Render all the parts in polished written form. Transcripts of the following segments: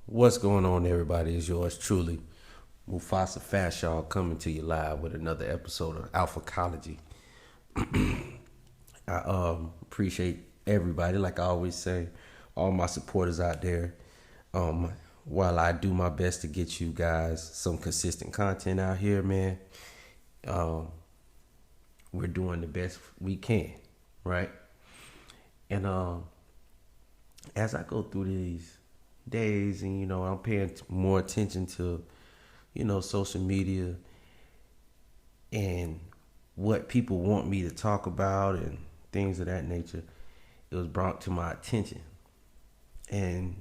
What's going on, everybody? It's yours truly, Mufasa Fashaw, coming to you live with another episode of Alphacology. I appreciate everybody, like I always say, all my supporters out there. Um, while I do my best to get you guys some consistent content out here, man, um, we're doing the best we can, right? And as I go through these days, and I'm paying more attention to social media and what people want me to talk about and things of that nature, it was brought to my attention. And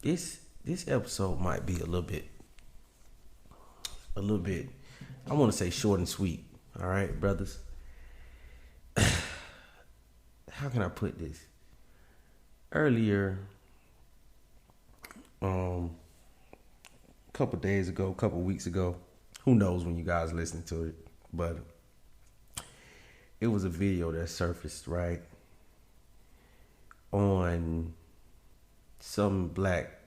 this episode might be a little bit I want to say short and sweet. All right, brothers. How can I put this? Earlier, a couple days ago, a couple weeks ago, who knows when you guys listen to it, but it was a video that surfaced right on some black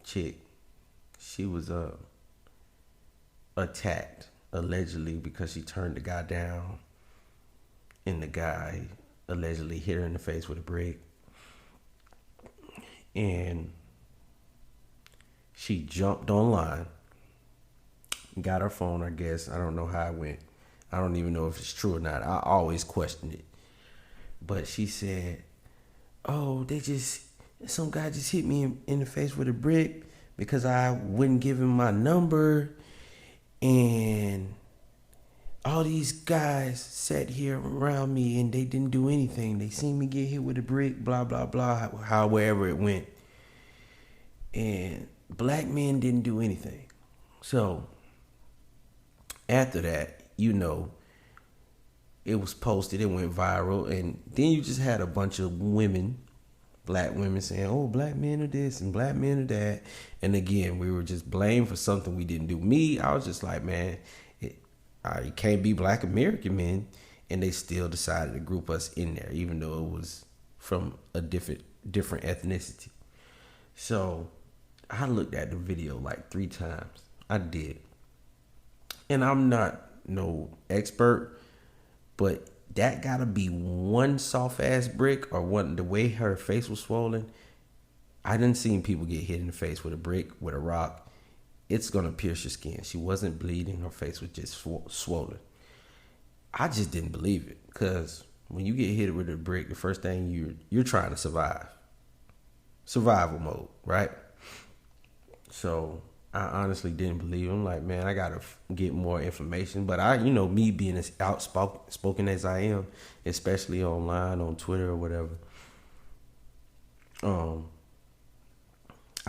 chick. She was attacked allegedly because she turned the guy down, and the guy allegedly hit her in the face with a brick, and she jumped online, got her phone. I guess I don't know how it went. I don't even know if it's true or not. I always questioned it, but she said, "Oh, some guy just hit me in the face with a brick because I wouldn't give him my number, and all these guys sat here around me and they didn't do anything. They seen me get hit with a brick, blah blah blah, however it went, and black men didn't do anything." So after that, it was posted, it went viral, and then you just had a bunch of women, black women, saying, "Oh, black men are this and black men are that." And again, we were just blamed for something we didn't do. I was just like, man, it can't be black American men. And they still decided to group us in there, even though it was from a different ethnicity. So I looked at the video like 3 times. I did. And I'm not no expert, but that gotta be one soft ass brick, or one, the way her face was swollen. I didn't see people get hit in the face with a brick, with a rock. It's gonna pierce your skin. She wasn't bleeding. Her face was just swollen. I just didn't believe it, because when you get hit with a brick, the first thing you're trying to survival mode, right? So I honestly didn't believe him. Like, man, I gotta get more information. But me being as outspoken as I am, especially online on Twitter or whatever, I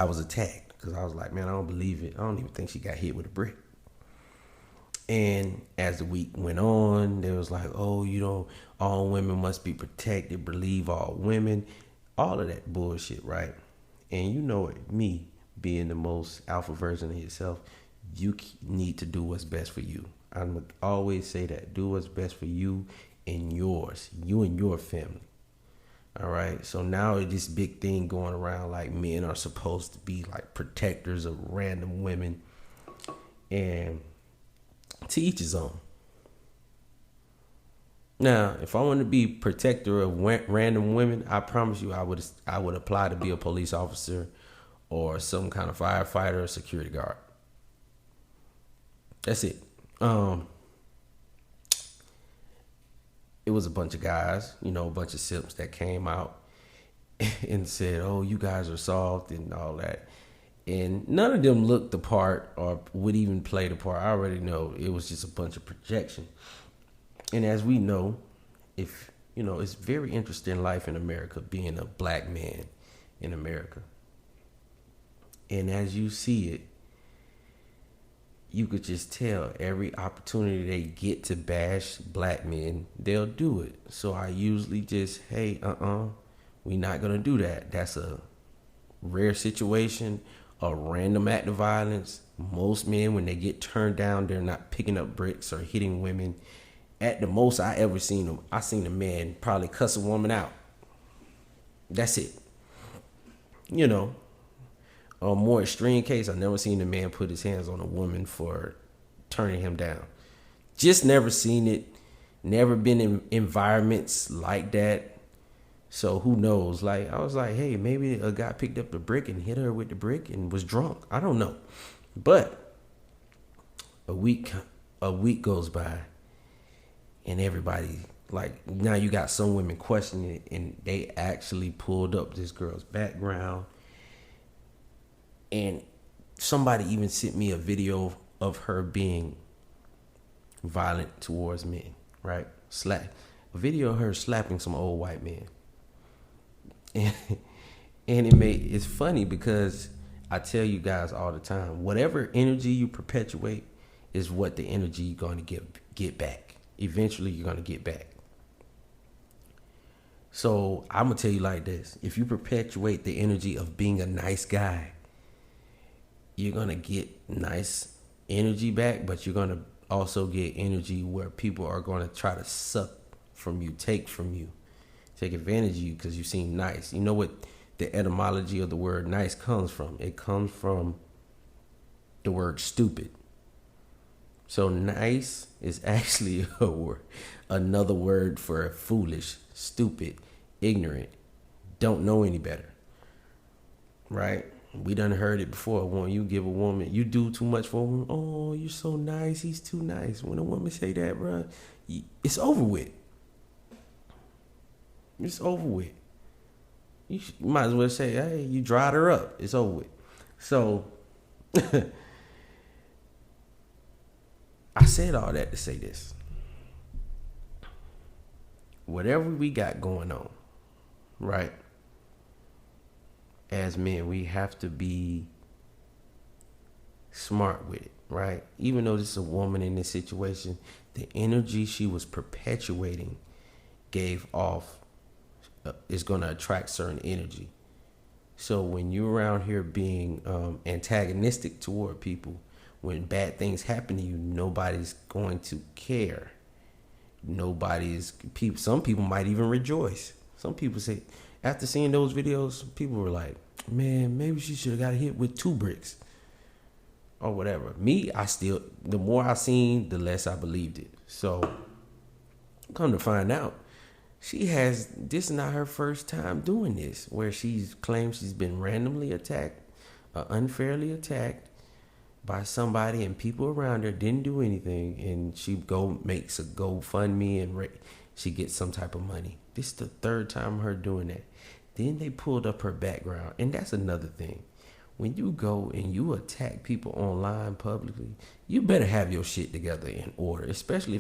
was attacked because I was like, man, I don't believe it. I don't even think she got hit with a brick. And as the week went on, there was like, oh, all women must be protected, believe all women, all of that bullshit, right? And me being the most alpha version of yourself, you need to do what's best for you. I'm always say that. Do what's best for you and yours, you and your family. All right. So now this big thing going around, like men are supposed to be like protectors of random women, and to each his own. Now, if I want to be protector of random women, I promise you, I would apply to be a police officer or some kind of firefighter or security guard. That's it. It was a bunch of guys, a bunch of simps that came out and said, "Oh, you guys are soft," and all that. And none of them looked the part or would even play the part. I already know it was just a bunch of projection. And as we know, it's very interesting life in America, being a black man in America. And as you see it, you could just tell every opportunity they get to bash black men, they'll do it. So I usually just, hey, we're not going to do that. That's a rare situation, a random act of violence. Most men, when they get turned down, they're not picking up bricks or hitting women. At the most I ever seen them, I seen a man probably cuss a woman out. That's it. You know, a more extreme case, I never seen a man put his hands on a woman for turning him down. Just never seen it. Never been in environments like that. So who knows? Like, I was like, hey, maybe a guy picked up the brick and hit her with the brick and was drunk. I don't know. But a week goes by and everybody, like, now you got some women questioning it, and they actually pulled up this girl's background. And somebody even sent me a video of her being violent towards men, right? A video of her slapping some old white man. And it's funny because I tell you guys all the time, whatever energy you perpetuate is what the energy you're going to get back. Eventually you're going to get back. So I'm going to tell you like this. If you perpetuate the energy of being a nice guy, you're going to get nice energy back, but you're going to also get energy where people are going to try to suck from you, take advantage of you because you seem nice. You know what the etymology of the word nice comes from? It comes from the word stupid. So nice is actually another word for foolish, stupid, ignorant, don't know any better, right? We done heard it before. When you give a woman, you do too much for a woman. Oh, you're so nice. He's too nice. When a woman say that, bro, it's over with. It's over with. You might as well say, hey, you dried her up. It's over with. So I said all that to say this. Whatever we got going on, right? As men, we have to be smart with it, right? Even though this is a woman in this situation, the energy she was perpetuating gave off is going to attract certain energy. So when you're around here being antagonistic toward people, when bad things happen to you, nobody's going to care. Some people might even rejoice. Some people say, after seeing those videos, people were like, man, maybe she should have got hit with 2 bricks or whatever. Me, the more I seen, the less I believed it. So come to find out, this is not her first time doing this, where she's claimed she's been randomly attacked, unfairly attacked by somebody, and people around her didn't do anything, and she makes a GoFundMe and she gets some type of money. This is the 3rd time her doing that. Then they pulled up her background, and that's another thing. When you go and you attack people online publicly, you better have your shit together in order, especially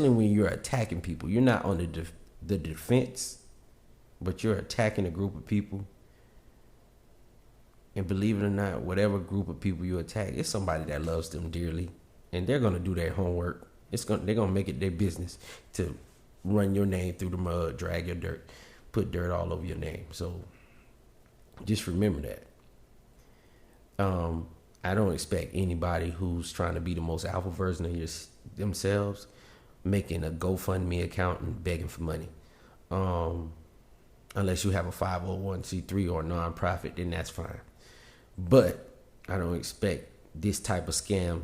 when you're attacking people. You're not on the defense, but you're attacking a group of people. And believe it or not, whatever group of people you attack, it's somebody that loves them dearly, and they're gonna do their homework. They're gonna make it their business to run your name through the mud, drag your dirt, put dirt all over your name. So just remember that. I don't expect anybody who's trying to be the most alpha version of themselves making a GoFundMe account and begging for money. Unless you have a 501c3 or a nonprofit, then that's fine. But I don't expect this type of scam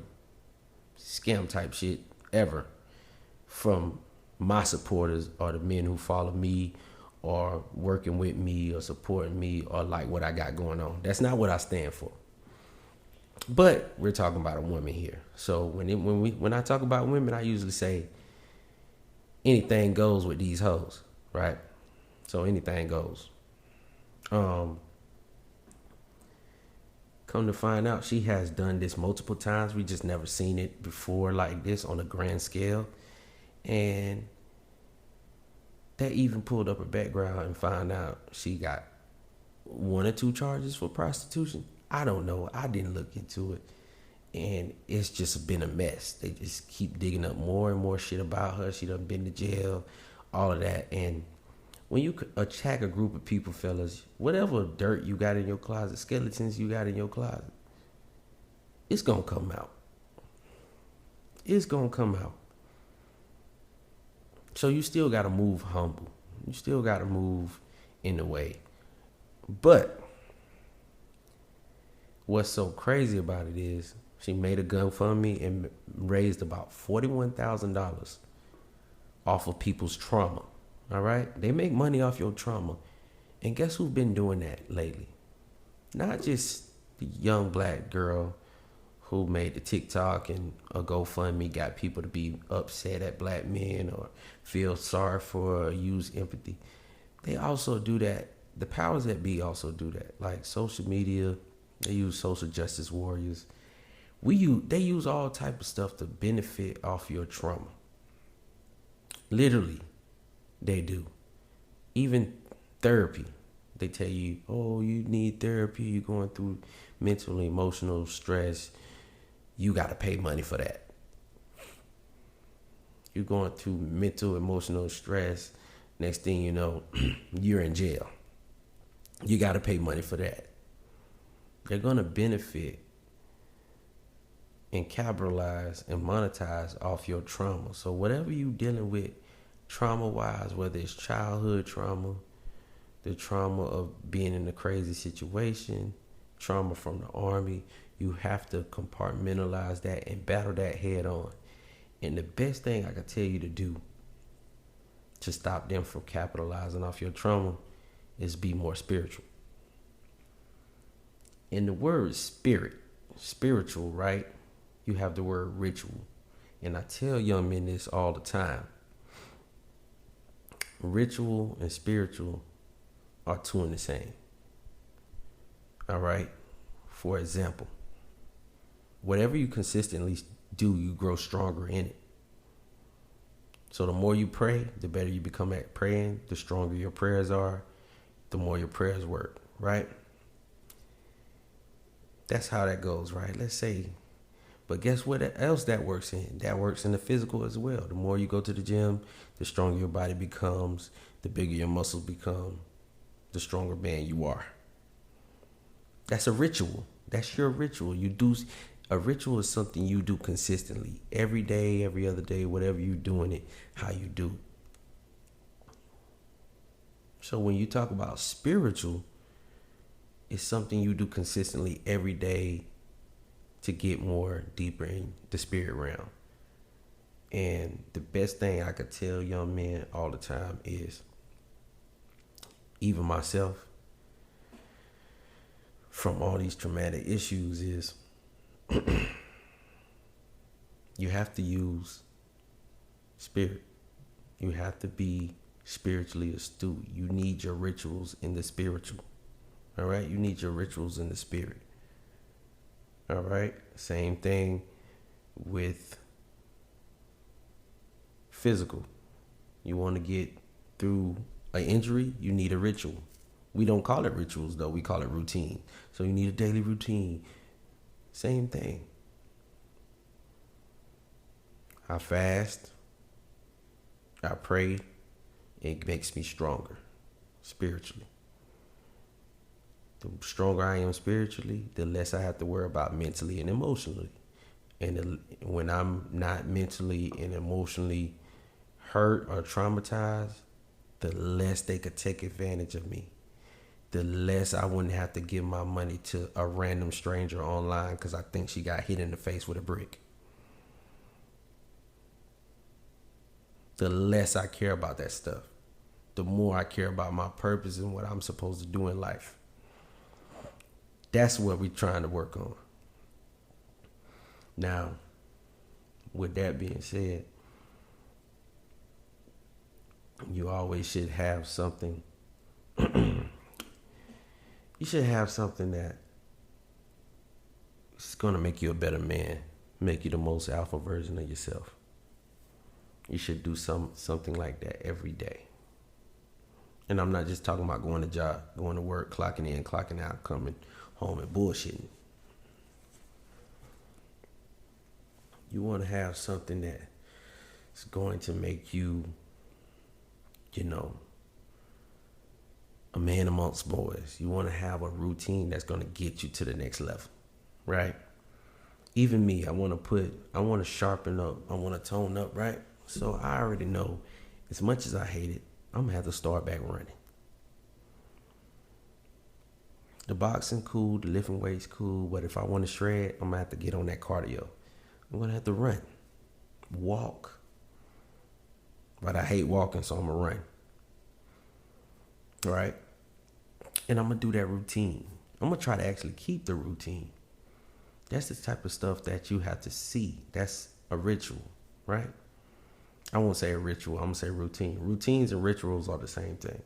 type shit ever from my supporters or the men who follow me or working with me or supporting me or like what I got going on. That's not what I stand for. But we're talking about a woman here. So when I talk about women, I usually say anything goes with these hoes, right? So anything goes. Come to find out, she has done this multiple times. We just never seen it before like this on a grand scale. And they even pulled up her background and found out she got 1 or 2 charges for prostitution. I don't know. I didn't look into it. And it's just been a mess. They just keep digging up more and more shit about her. She done been to jail, all of that. And when you attack a group of people, fellas, whatever dirt you got in your closet, skeletons you got in your closet, it's going to come out. It's going to come out. So you still got to move humble. You still got to move in the way. But what's so crazy about it is she made a GoFundMe and raised about $41,000 off of people's trauma. All right? They make money off your trauma. And guess who's been doing that lately? Not just the young black girl who made the TikTok and a GoFundMe got people to be upset at black men or feel sorry for or use empathy. They also do that. The powers that be also do that. Like social media, they use social justice warriors. They use all type of stuff to benefit off your trauma. Literally, they do. Even therapy. They tell you, oh, you need therapy. You're going through mental and emotional stress. You got to pay money for that. You're going through mental, emotional stress. Next thing you know, you're in jail. You got to pay money for that. They're going to benefit and capitalize and monetize off your trauma. So whatever you're dealing with trauma-wise, whether it's childhood trauma, the trauma of being in a crazy situation, trauma from the army, you have to compartmentalize that and battle that head on. And the best thing I can tell you to do to stop them from capitalizing off your trauma is be more spiritual. In the word spiritual, right? You have the word ritual. And I tell young men this all the time. Ritual and spiritual are two in the same. All right? For example, whatever you consistently do, you grow stronger in it. So the more you pray, the better you become at praying, the stronger your prayers are, the more your prayers work, right? That's how that goes, right? Let's say, but guess what else that works in? That works in the physical as well. The more you go to the gym, the stronger your body becomes, the bigger your muscles become, the stronger man you are. That's a ritual. That's your ritual. A ritual is something you do consistently. Every day, every other day, whatever you're doing it, how you do. So when you talk about spiritual, it's something you do consistently every day to get more deeper in the spirit realm. And the best thing I could tell young men all the time is, even myself, from all these traumatic issues, is you have to use spirit. You have to be spiritually astute. You need your rituals in the spiritual. All right? You need your rituals in the spirit. All right? Same thing with physical. You want to get through an injury, you need a ritual. We don't call it rituals, though. We call it routine. So you need a daily routine. Same thing. I fast. I pray. It makes me stronger spiritually. The stronger I am spiritually, the less I have to worry about mentally and emotionally. And when I'm not mentally and emotionally hurt or traumatized, the less they could take advantage of me. The less I wouldn't have to give my money to a random stranger online because I think she got hit in the face with a brick. The less I care about that stuff, the more I care about my purpose and what I'm supposed to do in life. That's what we're trying to work on. Now, with that being said, you always should have something. You should have something that is going to make you a better man, make you the most alpha version of yourself. You should do something like that every day. And I'm not just talking about going to work, clocking in, clocking out, coming home and bullshitting. You want to have something that is going to make you, a man amongst boys. You want to have a routine that's going to get you to the next level, right? Even me, I want to sharpen up. I want to tone up, right? So I already know, as much as I hate it, I'm going to have to start back running. The boxing cool, the lifting weights cool, but if I want to shred, I'm gonna have to get on that cardio. I'm gonna have to run, walk. But I hate walking, so I'm gonna run. Right? And I'm gonna do that routine. I'm gonna try to actually keep the routine. That's the type of stuff that you have to see. That's a ritual, right? I won't say a ritual, I'm gonna say routine. Routines and rituals are the same thing.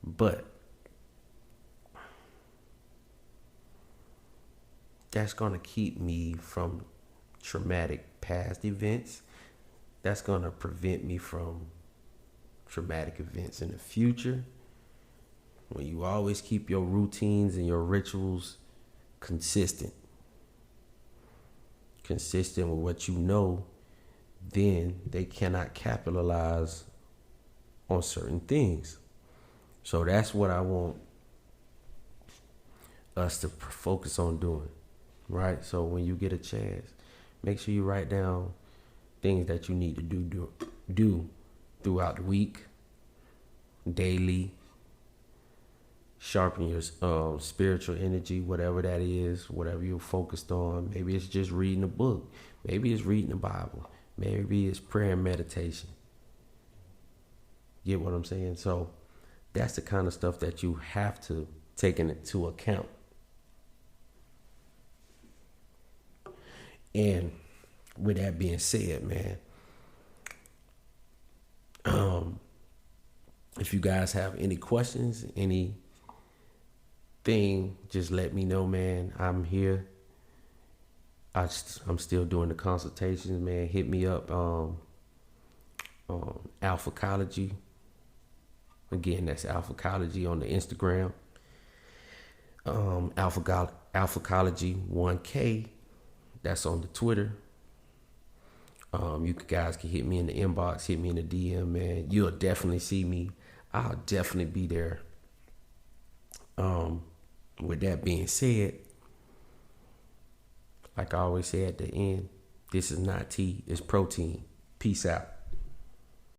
But that's gonna keep me from traumatic past events. That's gonna prevent me from traumatic events in the future. When you always keep your routines and your rituals consistent with what you know, then they cannot capitalize on certain things. So that's what I want us to focus on doing, right? So when you get a chance, make sure you write down things that you need to do throughout the week, daily. Sharpen your spiritual energy, whatever that is, whatever you're focused on. Maybe it's just reading a book. Maybe it's reading the Bible. Maybe it's prayer and meditation. Get what I'm saying? So that's the kind of stuff that you have to take into account. And with that being said, man, if you guys have any questions, anything, just let me know, man. I'm here. I'm still doing the consultations, man. Hit me up. Alphacology. Again, that's Alphacology on the Instagram. Alphacology 1K. That's on the Twitter. You guys can hit me in the inbox, hit me in the DM, man. You'll definitely see me. I'll definitely be there. With that being said, like I always say at the end, this is not tea, it's protein. Peace out.